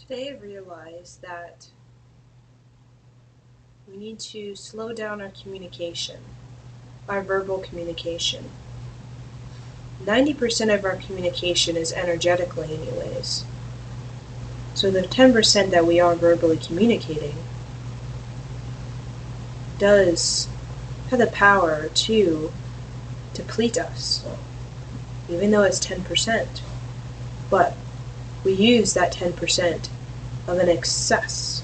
Today I realized that we need to slow down our communication, our verbal communication. 90% of our communication is energetically anyways. So the 10% that we are verbally communicating does have the power to deplete us, even though it's 10%. But we use that 10% of an excess.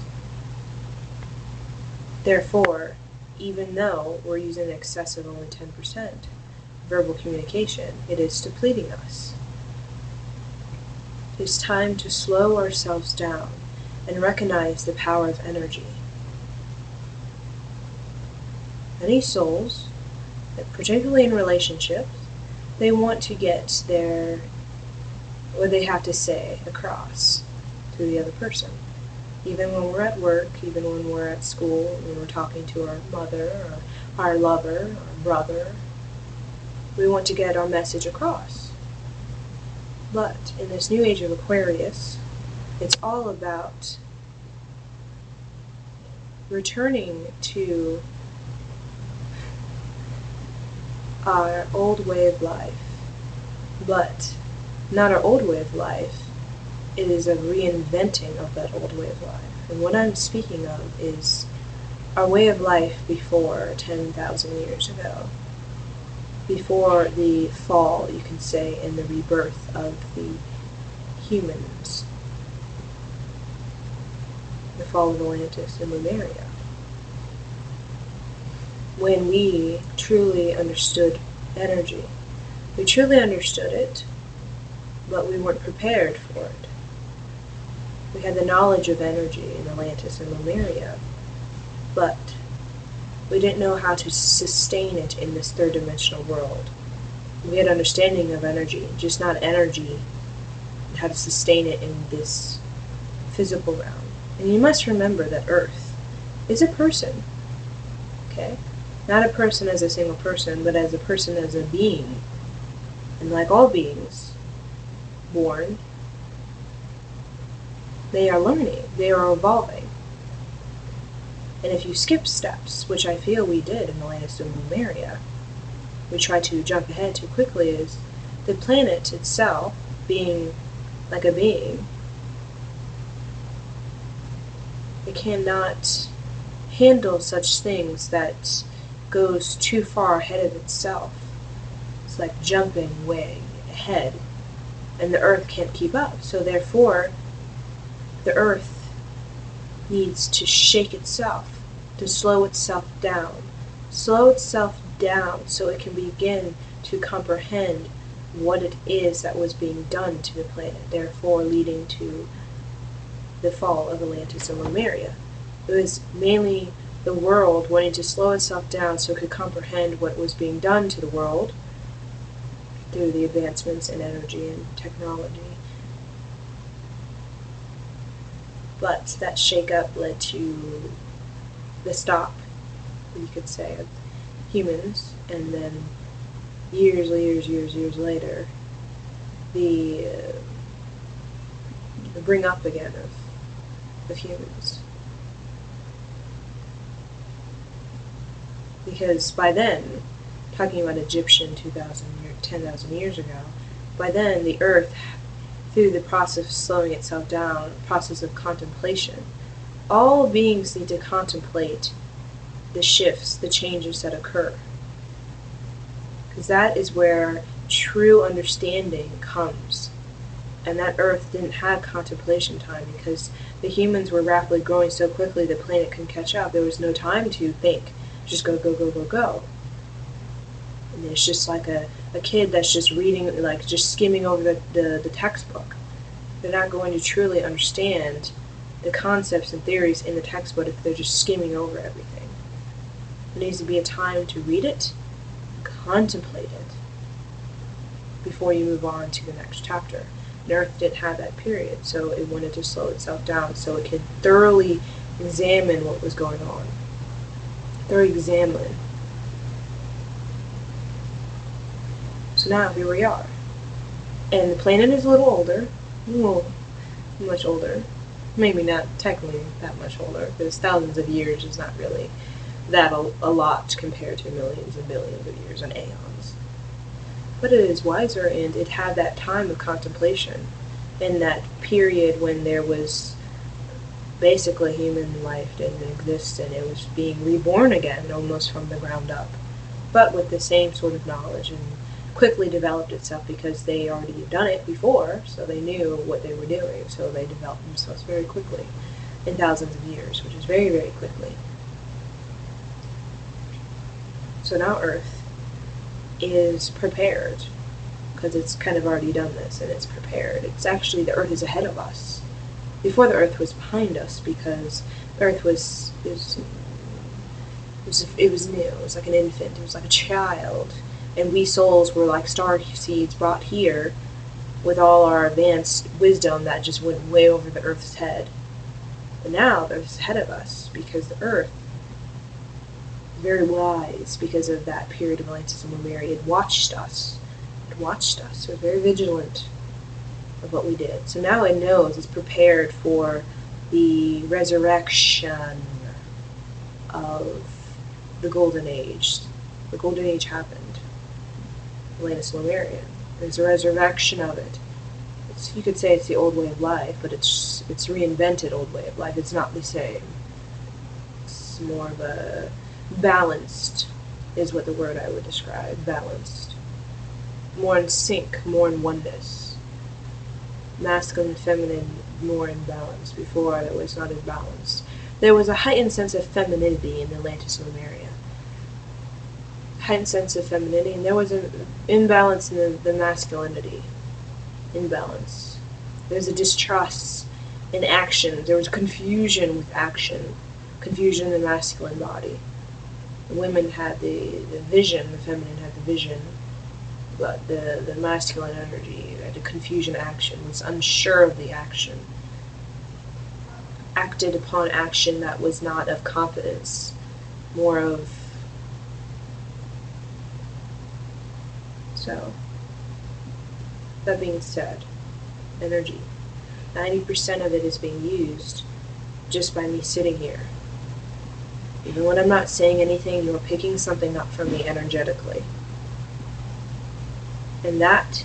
Therefore, even though we're using an excess of only 10% verbal communication, it is depleting us. It's time to slow ourselves down and recognize the power of energy. Many souls, particularly in relationships, they want to get what they have to say across to the other person. Even when we're at work, even when we're at school, when we're talking to our mother, or our lover, our brother, we want to get our message across. But in this new age of Aquarius, it's all about returning to our old way of life. But not our old way of life, it is a reinventing of that old way of life. And what I'm speaking of is our way of life before 10,000 years ago. Before the fall, you can say, and the rebirth of the humans. The fall of Atlantis and Lemuria. When we truly understood energy. We truly understood it, but we weren't prepared for it. We had the knowledge of energy in Atlantis and Lemuria, but we didn't know how to sustain it in this third-dimensional world. We had understanding of energy, just not energy, and how to sustain it in this physical realm. And you must remember that Earth is a person, okay? Not a person as a single person, but as a person as a being. And like all beings, born, they are learning, they are evolving. And if you skip steps, which I feel we did in Atlantis and Lemuria, we try to jump ahead too quickly, is the planet itself, being like a being, it cannot handle such things that goes too far ahead of itself. It's like jumping way ahead, and the Earth can't keep up. So therefore, the Earth needs to shake itself, to slow itself down. Slow itself down so it can begin to comprehend what it is that was being done to the planet, therefore leading to the fall of Atlantis and Lemuria. It was mainly the world wanting to slow itself down so it could comprehend what was being done to the world through the advancements in energy and technology. But that shake-up led to the stop, you could say, of humans, and then years later, the bring up again of humans. Because by then, talking about Egyptian 10,000 years ago, by then the Earth, through the process of slowing itself down, process of contemplation, all beings need to contemplate the shifts, the changes that occur. Because that is where true understanding comes. And that Earth didn't have contemplation time because the humans were rapidly growing so quickly the planet couldn't catch up. There was no time to think. Just go, go, go, go, go. And it's just like a kid that's just reading, like just skimming over the textbook. They're not going to truly understand the concepts and theories in the textbook if they're just skimming over everything. There needs to be a time to read it, contemplate it, before you move on to the next chapter. And Earth didn't have that period, so it wanted to slow itself down so it could thoroughly examine what was going on. Thoroughly examine. So now here we are. And the planet is a little older, much older, maybe not technically that much older, because thousands of years is not really that a lot compared to millions and billions of years and aeons. But it is wiser, and it had that time of contemplation, in that period when there was basically human life didn't exist, and it was being reborn again, almost from the ground up, but with the same sort of knowledge, and quickly developed itself because they already done it before, so they knew what they were doing, so they developed themselves very quickly in thousands of years, which is very, very quickly. So now Earth is prepared, because it's kind of already done this, and it's prepared. It's actually, the Earth is ahead of us. Before, the Earth was behind us, because the Earth was new. It was like an infant. It was like a child. And we souls were like star seeds brought here with all our advanced wisdom that just went way over the Earth's head. But now the Earth's ahead of us, because the Earth, very wise because of that period of Atlantis and Lemuria, it watched us. It watched us. It was very vigilant of what we did. So now it knows, it's prepared for the resurrection of the Golden Age. The Golden Age happened. Atlantis and Lemuria. There's a resurrection of it. You could say it's the old way of life, but it's reinvented old way of life. It's not the same. It's more of a balanced, is what the word I would describe. Balanced. More in sync, more in oneness. Masculine, feminine, more in balance. Before, it was not as balanced. There was a heightened sense of femininity in Atlantis and Lemuria. Heightened sense of femininity, and there was an imbalance in the masculinity. Imbalance. There was a distrust in action. There was confusion with action. Confusion in the masculine body. The women had the vision, the feminine had the vision, but the masculine energy had a confusion action, was unsure of the action. Acted upon action that was not of confidence, more of. So, that being said, energy. 90% of it is being used just by me sitting here. Even when I'm not saying anything, you're picking something up from me energetically. And that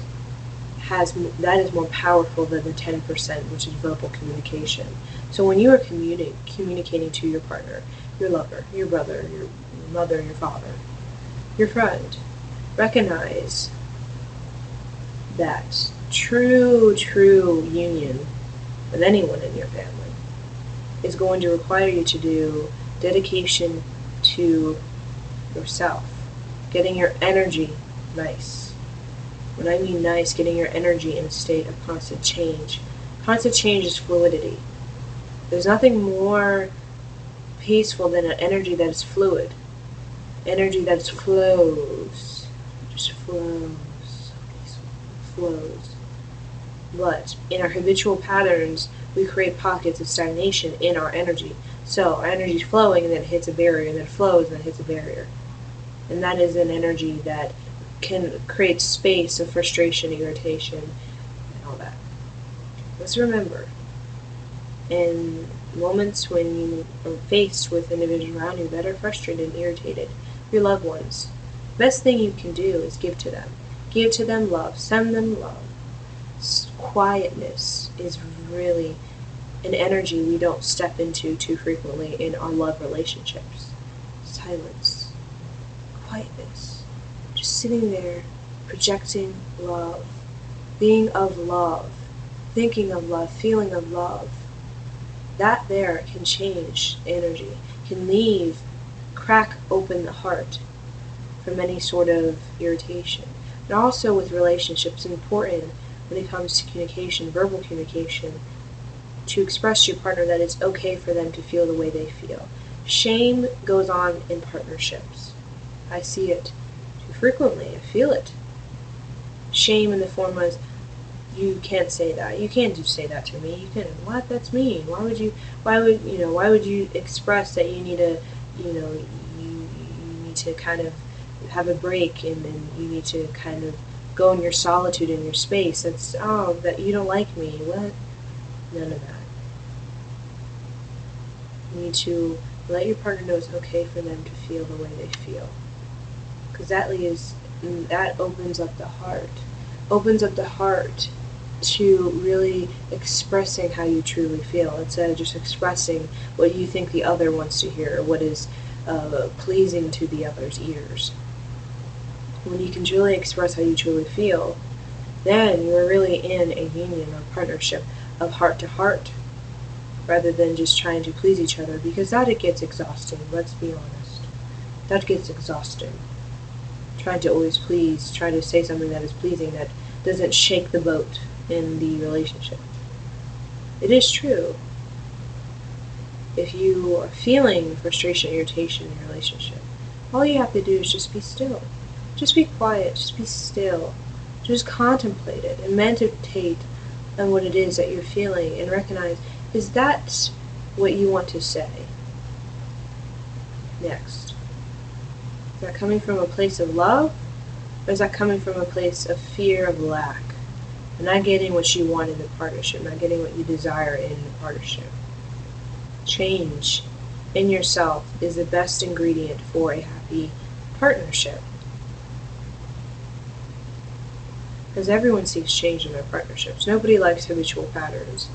is more powerful than the 10%, which is verbal communication. So when you are communicating to your partner, your lover, your brother, your mother, your father, your friend, recognize that true union with anyone in your family is going to require you to do dedication to yourself, getting your energy nice. When I mean nice, getting your energy in a state of constant change. Constant change is fluidity. There's nothing more peaceful than an energy that is fluid. Energy that flows. Just flows. Flows. But in our habitual patterns, we create pockets of stagnation in our energy. So our energy is flowing, and then it hits a barrier, and then it flows, and then it hits a barrier. And that is an energy that can create space of frustration, irritation, and all that. Let's remember, in moments when you are faced with individuals around you that are frustrated and irritated, your loved ones, the best thing you can do is give to them. Give to them love. Send them love. Quietness is really an energy we don't step into too frequently in our love relationships. Silence. Quietness. Just sitting there, projecting love, being of love, thinking of love, feeling of love. That there can change energy, can crack open the heart from any sort of irritation. And also with relationships, it's important when it comes to communication, verbal communication, to express to your partner that it's okay for them to feel the way they feel. Shame goes on in partnerships. I see it too frequently. I feel it. Shame in the form of, you can't say that. You can't just say that to me. You can't. What? That's mean. Why would you express that you need you need to kind of have a break, and you need to kind of go in your solitude, in your space. That you don't like me. What? None of that. You need to let your partner know it's okay for them to feel the way they feel. Because that opens up the heart. Opens up the heart to really expressing how you truly feel, instead of just expressing what you think the other wants to hear, or what is pleasing to the other's ears. When you can truly express how you truly feel, then you're really in a union or partnership of heart to heart, rather than just trying to please each other, because that it gets exhausting, let's be honest. That gets exhausting. Trying to always please, trying to say something that is pleasing, that doesn't shake the boat in the relationship. It is true. If you are feeling frustration, irritation in your relationship, all you have to do is just be still. Just be quiet, just be still. Just contemplate it and meditate on what it is that you're feeling, and recognize, is that what you want to say next? Is that coming from a place of love, or is that coming from a place of fear of lack? And not getting what you want in the partnership, not getting what you desire in the partnership. Change in yourself is the best ingredient for a happy partnership. Because everyone seeks change in their partnerships. Nobody likes habitual patterns,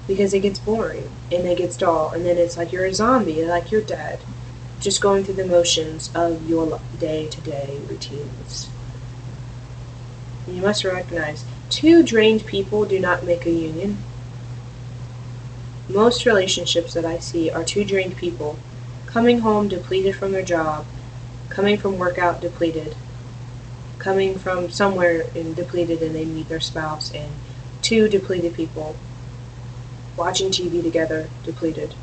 because it gets boring and it gets dull, and then it's like you're a zombie, like you're dead, just going through the motions of your day-to-day routines. You must recognize, two drained people do not make a union. Most relationships that I see are two drained people coming home depleted from their job, coming from workout depleted, coming from somewhere and depleted, and they meet their spouse, and two depleted people watching TV together, depleted.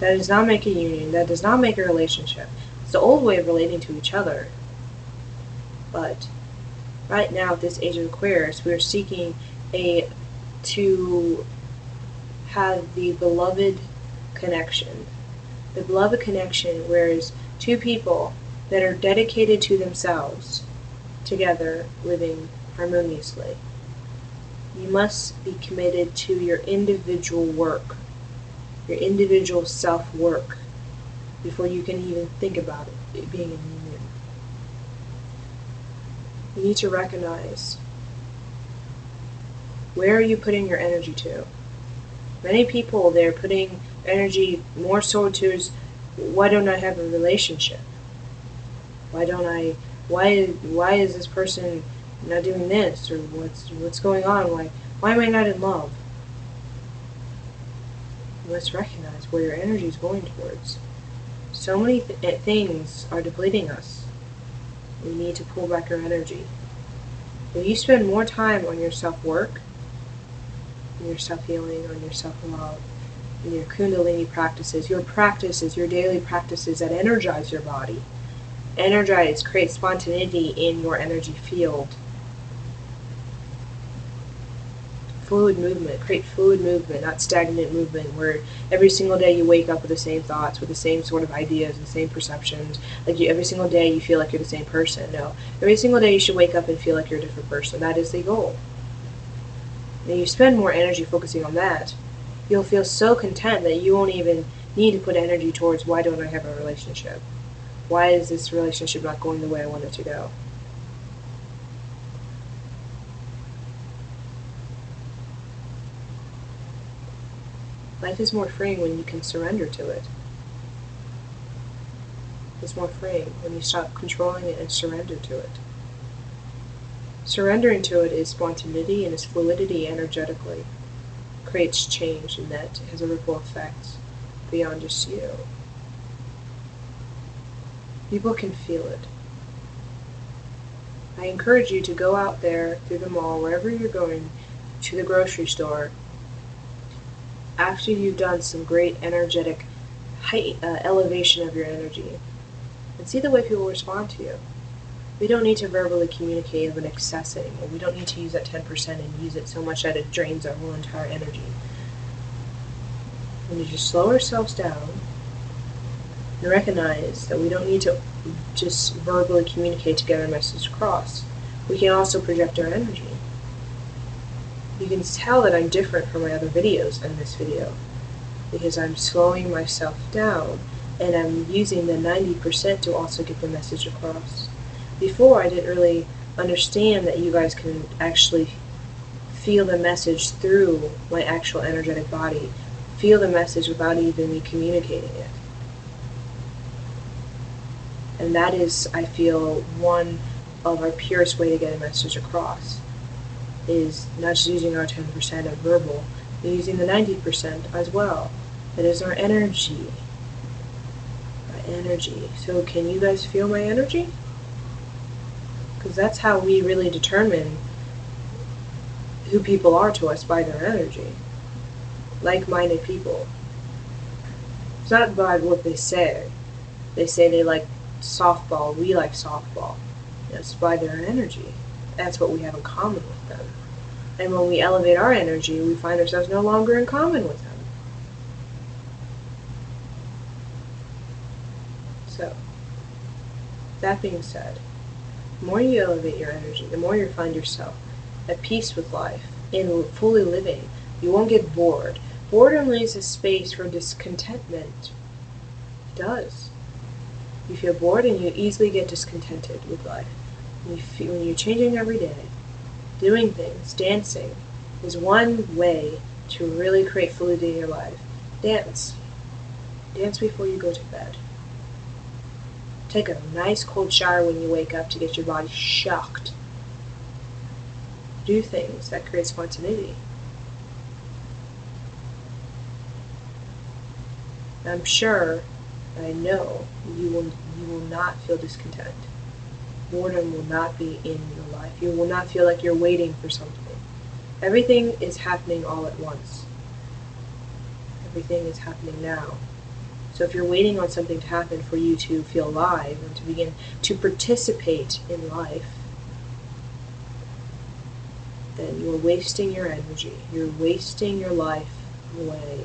That does not make a union. That does not make a relationship. It's the old way of relating to each other. But right now, at this age of Aquarius, we are seeking to have the beloved connection. The beloved connection, whereas two people that are dedicated to themselves, together, living harmoniously. You must be committed to your individual work, your individual self-work, before you can even think about it being a union. You need to recognize, where are you putting your energy to? Many people, they're putting energy more so towards, why don't I have a relationship? Why is this person not doing this? Or what's going on? Why am I not in love? You must recognize where your energy is going towards. So many things are depleting us. You need to pull back your energy. If you spend more time on your self-work, on your self-healing, on your self-love, and your Kundalini practices, your daily practices that energize your body, create spontaneity in your energy field. Fluid movement, create fluid movement, not stagnant movement, where every single day you wake up with the same thoughts, with the same sort of ideas, the same perceptions. Every single day you feel like you're the same person. No, every single day you should wake up and feel like you're a different person. That is the goal. And you spend more energy focusing on that, you'll feel so content that you won't even need to put energy towards, why don't I have a relationship? Why is this relationship not going the way I want it to go? Life is more freeing when you can surrender to it. It's more freeing when you stop controlling it and surrender to it. Surrendering to it is spontaneity and is fluidity energetically. It creates change, and that has a ripple effect beyond just you. People can feel it. I encourage you to go out there through the mall, wherever you're going, to the grocery store, after you've done some great energetic elevation of your energy, and see the way people respond to you. We don't need to verbally communicate of an excess anymore. We don't need to use that 10% and use it so much that it drains our whole entire energy. We need to slow ourselves down and recognize that we don't need to just verbally communicate to get our message across. We can also project our energy. You can tell that I'm different from my other videos in this video. because I'm slowing myself down and I'm using the 90% to also get the message across. Before, I didn't really understand that you guys can actually feel the message through my actual energetic body, feel the message without even me communicating it. And that is, I feel, one of our purest way to get a message across, is not just using our 10% of verbal, but using the 90% as well. That is our energy. Our energy. So can you guys feel my energy? Because that's how we really determine who people are to us, by their energy. Like-minded people. It's not by what they say. They say they like softball, we like softball. It's by their energy. That's what we have in common with them. And when we elevate our energy, we find ourselves no longer in common with them. So, that being said, the more you elevate your energy, the more you find yourself at peace with life and fully living. You won't get bored. Boredom leaves a space for discontentment. It does. You feel bored and you easily get discontented with life. When you're changing every day, doing things, dancing is one way to really create fluidity in your life. Dance. Dance before you go to bed. Take a nice cold shower when you wake up to get your body shocked. Do things that create spontaneity. I'm sure, I know, you will not feel discontent. Boredom will not be in your life. You will not feel like you're waiting for something. Everything is happening all at once. Everything is happening now. So if you're waiting on something to happen for you to feel alive and to begin to participate in life, then you're wasting your energy. You're wasting your life away